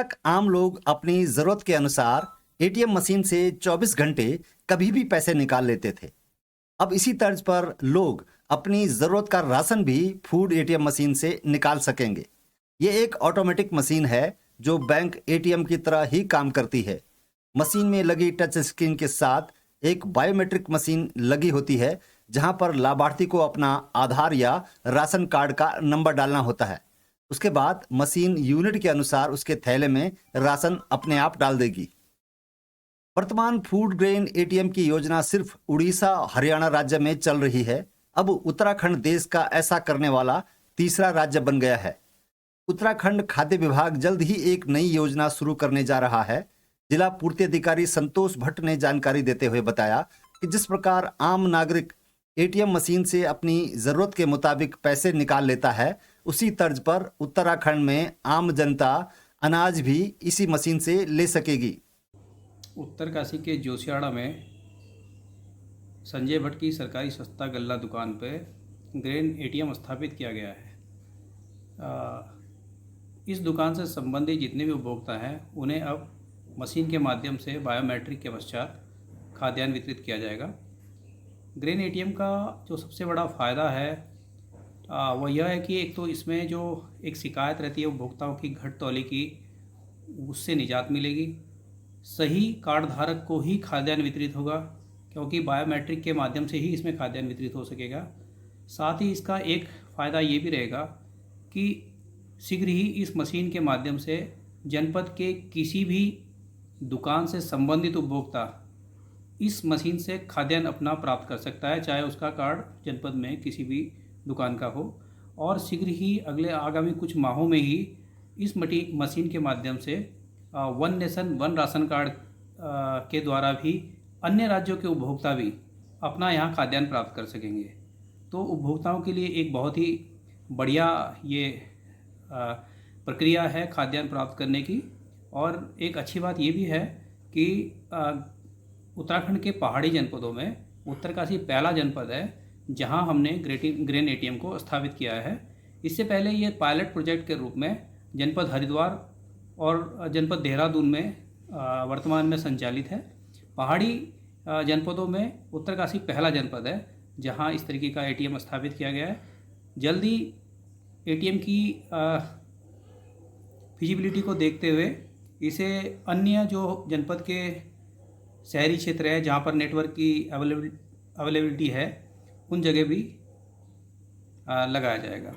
तक आम लोग अपनी जरूरत के अनुसार एटीएम मशीन से 24 घंटे कभी भी पैसे निकाल लेते थे। अब इसी तर्ज पर लोग अपनी जरूरत का राशन भी फूड एटीएम मशीन से निकाल सकेंगे। ये एक ऑटोमेटिक मशीन है जो बैंक एटीएम की तरह ही काम करती है। मशीन में लगी टच स्क्रीन के साथ एक बायोमेट्रिक मशीन लगी होती है, जहां पर लाभार्थी को अपना आधार या राशन कार्ड का नंबर डालना होता है। उसके बाद मशीन यूनिट के अनुसार उसके थैले में राशन अपने आप डाल देगी। वर्तमान फूड ग्रेन एटीएम की योजना सिर्फ उड़ीसा हरियाणा राज्य में चल रही है। अब उत्तराखंड देश का ऐसा करने वाला तीसरा राज्य बन गया है। उत्तराखंड खाद्य विभाग जल्द ही एक नई योजना शुरू करने जा रहा है। जिला पूर्ति अधिकारी संतोष भट्ट ने जानकारी देते हुए बताया कि जिस प्रकार आम नागरिक एटीएम मशीन से अपनी जरूरत के मुताबिक पैसे निकाल लेता है, उसी तर्ज पर उत्तराखंड में आम जनता अनाज भी इसी मशीन से ले सकेगी। उत्तरकाशी के जोशियाड़ा में संजय भट्ट की सरकारी सस्ता गल्ला दुकान पे ग्रेन एटीएम स्थापित किया गया है। इस दुकान से संबंधित जितने भी उपभोक्ता हैं उन्हें अब मशीन के माध्यम से बायोमेट्रिक के पश्चात खाद्यान्न वितरित किया जाएगा। ग्रेन एटीएम का जो सबसे बड़ा फ़ायदा है वह यह है कि एक तो इसमें जो एक शिकायत रहती है उपभोक्ताओं की घट तौली की, उससे निजात मिलेगी। सही कार्ड धारक को ही खाद्यान्न वितरित होगा, क्योंकि बायोमेट्रिक के माध्यम से ही इसमें खाद्यान्न वितरित हो सकेगा। साथ ही इसका एक फ़ायदा ये भी रहेगा कि शीघ्र ही इस मशीन के माध्यम से जनपद के किसी भी दुकान से संबंधित उपभोक्ता इस मशीन से खाद्यान्न अपना प्राप्त कर सकता है, चाहे उसका कार्ड जनपद में किसी भी दुकान का हो। और शीघ्र ही आगामी कुछ माहों में ही इस मशीन के माध्यम से one nation one ration card के द्वारा भी अन्य राज्यों के उपभोक्ता भी अपना यहाँ खाद्यान्न प्राप्त कर सकेंगे। तो उपभोक्ताओं के लिए एक बहुत ही बढ़िया ये प्रक्रिया है खाद्यान्न प्राप्त करने की। और एक अच्छी बात ये भी है कि उत्तराखंड के पहाड़ी जनपदों में उत्तरकाशी पहला जनपद है जहां हमने ग्रेन एटीएम को स्थापित किया है। इससे पहले ये पायलट प्रोजेक्ट के रूप में जनपद हरिद्वार और जनपद देहरादून में वर्तमान में संचालित है। पहाड़ी जनपदों में उत्तरकाशी पहला जनपद है जहां इस तरीके का एटीएम स्थापित किया गया है। जल्दी एटीएम की फिजिबिलिटी को देखते हुए इसे अन्य जो जनपद के शहरी क्षेत्र है जहां पर नेटवर्क की अवेलेबिलिटी है उन जगह भी लगाया जाएगा।